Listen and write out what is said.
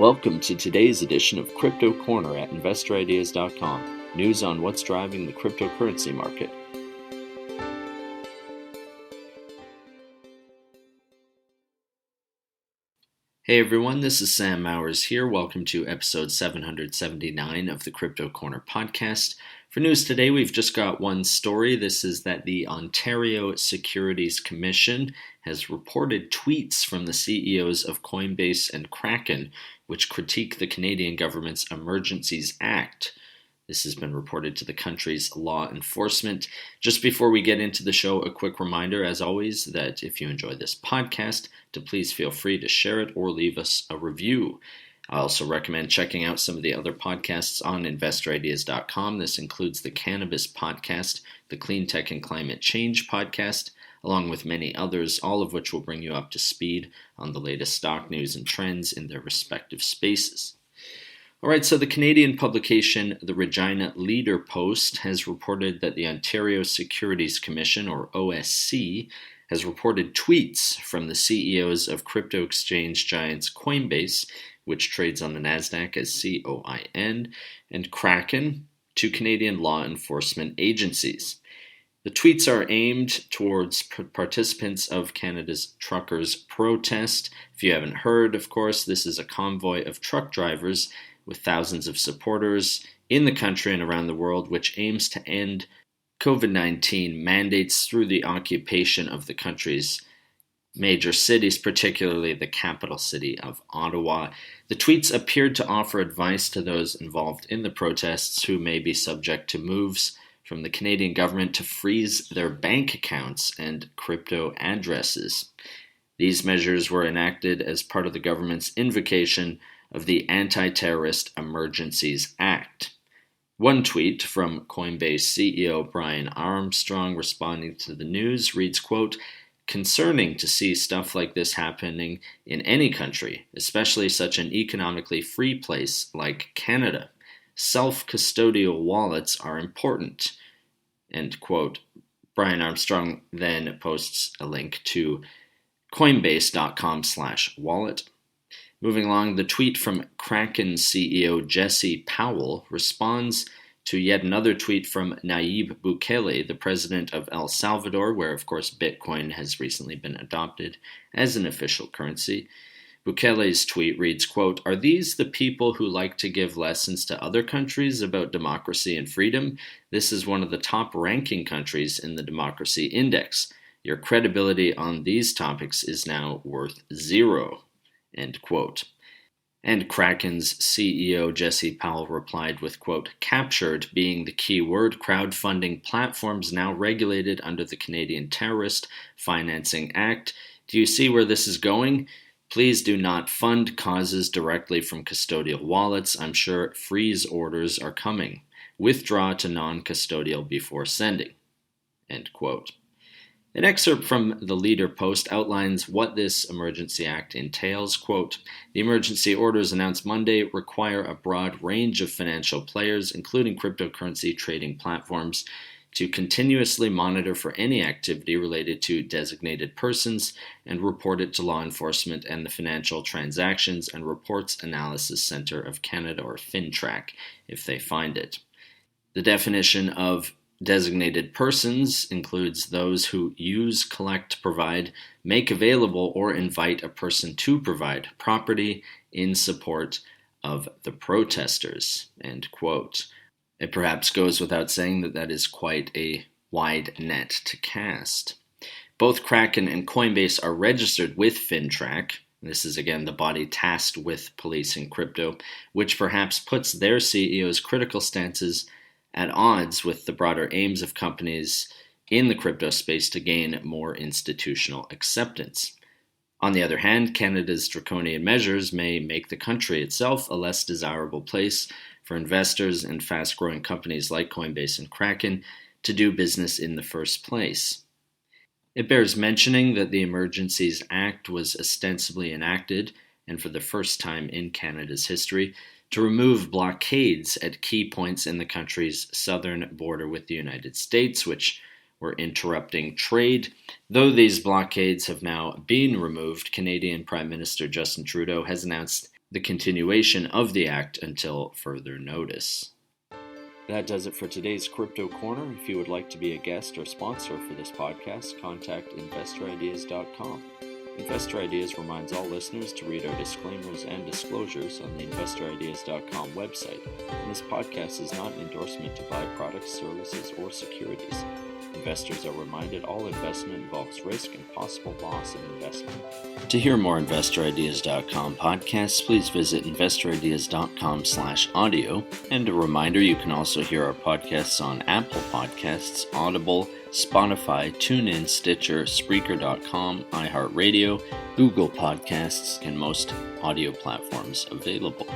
Welcome to today's edition of Crypto Corner at InvestorIdeas.com. News on what's driving the cryptocurrency market. Hey everyone, this is Sam Mowers here. Welcome to episode 779 of the Crypto Corner podcast. For news today, we've just got one story. This is that the Ontario Securities Commission has reported tweets from the CEOs of Coinbase and Kraken, which critique the Canadian government's Emergencies Act. This has been reported to the country's law enforcement. Just before we get into the show, a quick reminder, as always, that if you enjoy this podcast, to please feel free to share it or leave us a review. I also recommend checking out some of the other podcasts on InvestorIdeas.com. This includes the Cannabis Podcast, the Clean Tech and Climate Change Podcast, along with many others, all of which will bring you up to speed on the latest stock news and trends in their respective spaces. All right, so the Canadian publication, the Regina Leader Post, has reported that the Ontario Securities Commission, or OSC, has reported tweets from the CEOs of crypto exchange giants Coinbase, which trades on the Nasdaq as COIN, and Kraken, to Canadian law enforcement agencies. The tweets are aimed towards participants of Canada's truckers' protest. If you haven't heard, of course, this is a convoy of truck drivers with thousands of supporters in the country and around the world, which aims to end COVID-19 mandates through the occupation of the country's major cities, particularly the capital city of Ottawa. The tweets appeared to offer advice to those involved in the protests who may be subject to moves from the Canadian government to freeze their bank accounts and crypto addresses. These measures were enacted as part of the government's invocation of the Anti-Terrorist Emergencies Act. One tweet from Coinbase CEO Brian Armstrong responding to the news reads, quote, "Concerning to see stuff like this happening in any country, especially such an economically free place like Canada. Self-custodial wallets are important." End quote. Brian Armstrong then posts a link to coinbase.com/wallet. Moving along, the tweet from Kraken CEO Jesse Powell responds to yet another tweet from Nayib Bukele, the president of El Salvador, where, of course, Bitcoin has recently been adopted as an official currency. Bukele's tweet reads, quote, "Are these the people who like to give lessons to other countries about democracy and freedom? This is one of the top-ranking countries in the Democracy Index. Your credibility on these topics is now worth zero." End quote. And Kraken's CEO Jesse Powell replied with, quote, "Captured being the key word, crowdfunding platforms now regulated under the Canadian Terrorist Financing Act. Do you see where this is going? Please do not fund causes directly from custodial wallets. I'm sure freeze orders are coming. Withdraw to non-custodial before sending." End quote. An excerpt from the Leader Post outlines what this Emergency Act entails. Quote, "The emergency orders announced Monday require a broad range of financial players, including cryptocurrency trading platforms, to continuously monitor for any activity related to designated persons and report it to law enforcement and the Financial Transactions and Reports Analysis Centre of Canada, or FINTRAC, if they find it. The definition of designated persons includes those who use, collect, provide, make available, or invite a person to provide property in support of the protesters." End quote. It perhaps goes without saying that that is quite a wide net to cast. Both Kraken and Coinbase are registered with FINTRAC. This is, again, the body tasked with policing crypto, which perhaps puts their CEOs' critical stances at odds with the broader aims of companies in the crypto space to gain more institutional acceptance. On the other hand, Canada's draconian measures may make the country itself a less desirable place for investors and fast-growing companies like Coinbase and Kraken to do business in the first place. It bears mentioning that the Emergencies Act was ostensibly enacted, and for the first time in Canada's history, to remove blockades at key points in the country's southern border with the United States, which were interrupting trade. Though these blockades have now been removed, Canadian Prime Minister Justin Trudeau has announced the continuation of the act until further notice. That does it for today's Crypto Corner. If you would like to be a guest or sponsor for this podcast, contact InvestorIdeas.com. Investor Ideas reminds all listeners to read our disclaimers and disclosures on the InvestorIdeas.com website, and this podcast is not an endorsement to buy products, services, or securities. Investors are reminded all investment involves risk and possible loss in investment. To hear more InvestorIdeas.com podcasts, please visit InvestorIdeas.com/audio. And a reminder, you can also hear our podcasts on Apple Podcasts, Audible, Spotify, TuneIn, Stitcher, Spreaker.com, iHeartRadio, Google Podcasts, and most audio platforms available.